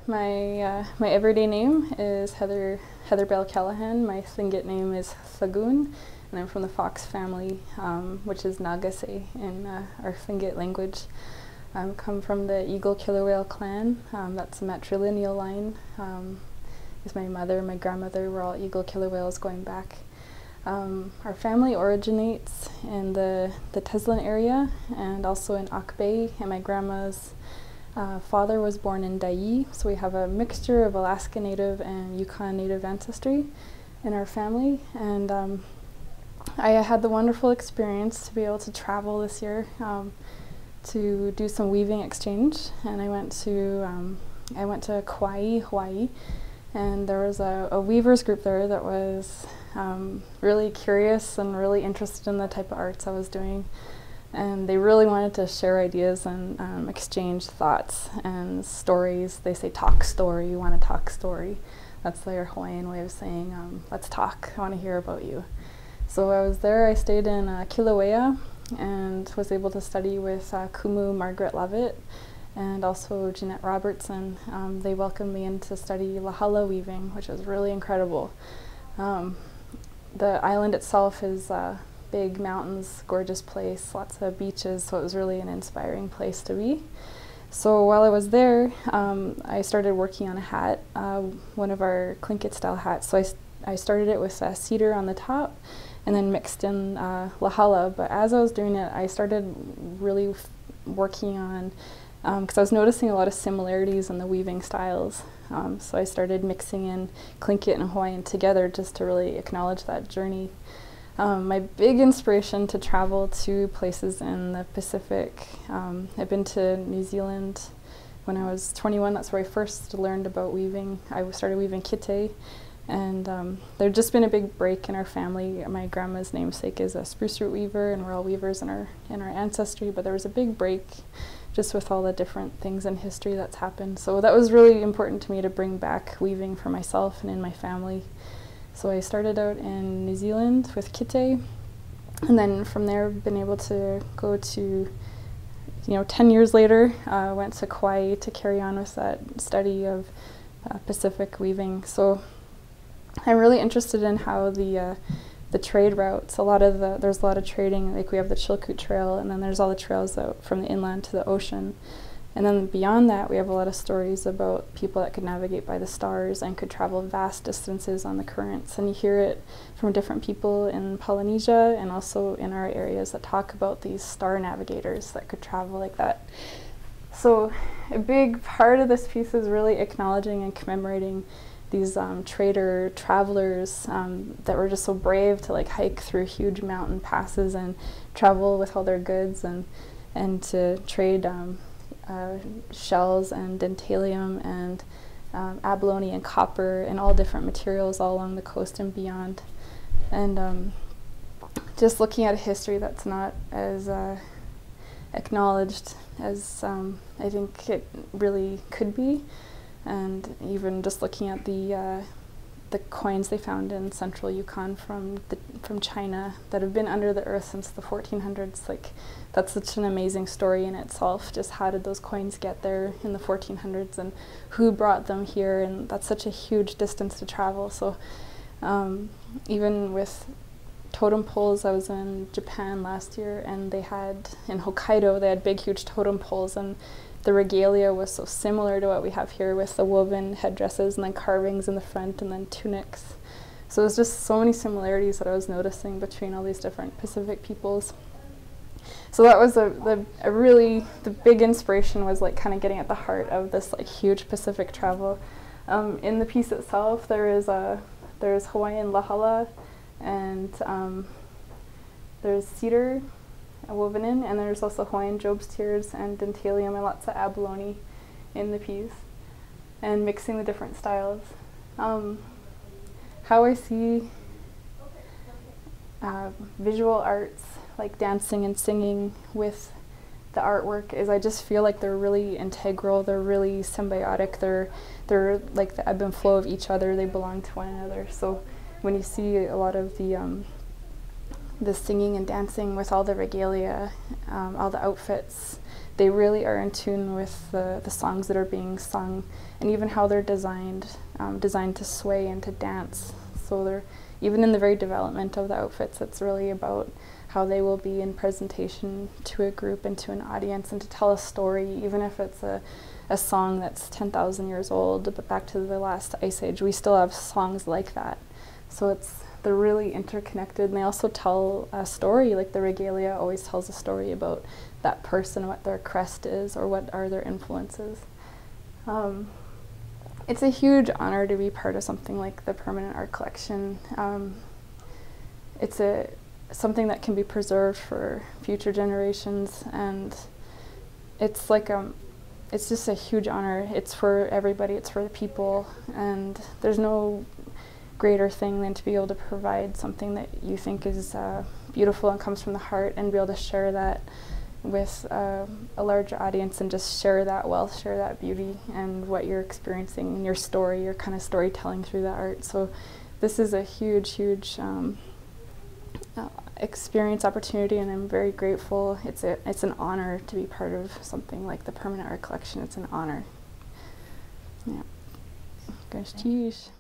My everyday name is Heather Bell Callaghan. My Tlingit name is Thagoon, and I'm from the Fox family, which is Nagase in our Tlingit language. I come from the Eagle Killer Whale clan. That's a matrilineal line. Is my mother and my grandmother were all Eagle Killer Whales going back. Our family originates in the Teslin area and also in Akbay, and my grandma's father was born in Dai, so we have a mixture of Alaska Native and Yukon Native ancestry in our family. And I had the wonderful experience to be able to travel this year to do some weaving exchange, and I went to Kauai, Hawaii, and there was a weavers group there that was really curious and really interested in the type of arts I was doing. And they really wanted to share ideas and exchange thoughts and stories. They say, talk story, you want to talk story. That's their Hawaiian way of saying, let's talk, I want to hear about you. So I was there, I stayed in Kilauea and was able to study with Kumu Margaret Lovett and also Jeanette Robertson. They welcomed me in to study Lahala weaving, which was really incredible. The island itself is big mountains, gorgeous place, lots of beaches, so it was really an inspiring place to be. So while I was there, I started working on a hat, one of our Tlingit style hats. So I started it with cedar on the top and then mixed in Lahala. But as I was doing it, I started really working on, because I was noticing a lot of similarities in the weaving styles. So I started mixing in Tlingit and Hawaiian together just to really acknowledge that journey. My big inspiration to travel to places in the Pacific, I've been to New Zealand when I was 21. That's where I first learned about weaving. I started weaving kite, and there'd just been a big break in our family. My grandma's namesake is a spruce root weaver, and we're all weavers in our ancestry, but there was a big break just with all the different things in history that's happened. So that was really important to me to bring back weaving for myself and in my family. So I started out in New Zealand with kite, and then from there I've been able to go to, 10 years later, went to Kauai to carry on with that study of Pacific weaving. So I'm really interested in how the trade routes, there's a lot of trading, like we have the Chilkoot Trail, and then there's all the trails out from the inland to the ocean. And then beyond that, we have a lot of stories about people that could navigate by the stars and could travel vast distances on the currents. And you hear it from different people in Polynesia and also in our areas that talk about these star navigators that could travel like that. So a big part of this piece is really acknowledging and commemorating these travelers that were just so brave to hike through huge mountain passes and travel with all their goods and to trade shells and dentalium and abalone and copper and all different materials all along the coast and beyond. And just looking at a history that's not as acknowledged as I think it really could be. And even just looking at the coins they found in central Yukon from China that have been under the earth since the 1400s, that's such an amazing story in itself. Just how did those coins get there in the 1400s and who brought them here, and that's such a huge distance to travel. So even with totem poles, I was in Japan last year, and in Hokkaido they had big huge totem poles, and the regalia was so similar to what we have here with the woven headdresses and then carvings in the front and then tunics. So there's just so many similarities that I was noticing between all these different Pacific peoples. So that was the big inspiration was kind of getting at the heart of this huge Pacific travel. In the piece itself, there's Hawaiian lahala, and there's cedar woven in, and there's also Hawaiian Job's tears and dentalium and lots of abalone in the piece, and mixing the different styles. How I see visual arts like dancing and singing with the artwork is I just feel like they're really integral, they're really symbiotic, they're like the ebb and flow of each other, they belong to one another. So when you see a lot of the the singing and dancing with all the regalia, all the outfits. They really are in tune with the songs that are being sung, and even how they're designed to sway and to dance. So they're, even in the very development of the outfits, it's really about how they will be in presentation to a group and to an audience, and to tell a story, even if it's a song that's 10,000 years old, but back to the last ice age, we still have songs like that. So they're really interconnected, and they also tell a story. Like the regalia always tells a story about that person, what their crest is, or what are their influences. It's a huge honor to be part of something like the permanent art collection. It's something that can be preserved for future generations, and it's like it's just a huge honor. It's for everybody, it's for the people, and there's no greater thing than to be able to provide something that you think is beautiful and comes from the heart, and be able to share that with a larger audience, and just share that wealth, share that beauty, and what you're experiencing in your story, your kind of storytelling through the art. So this is a huge, huge experience, opportunity, and I'm very grateful. It's an honor to be part of something like the permanent art collection. It's an honor. Yeah. Gosh, geez.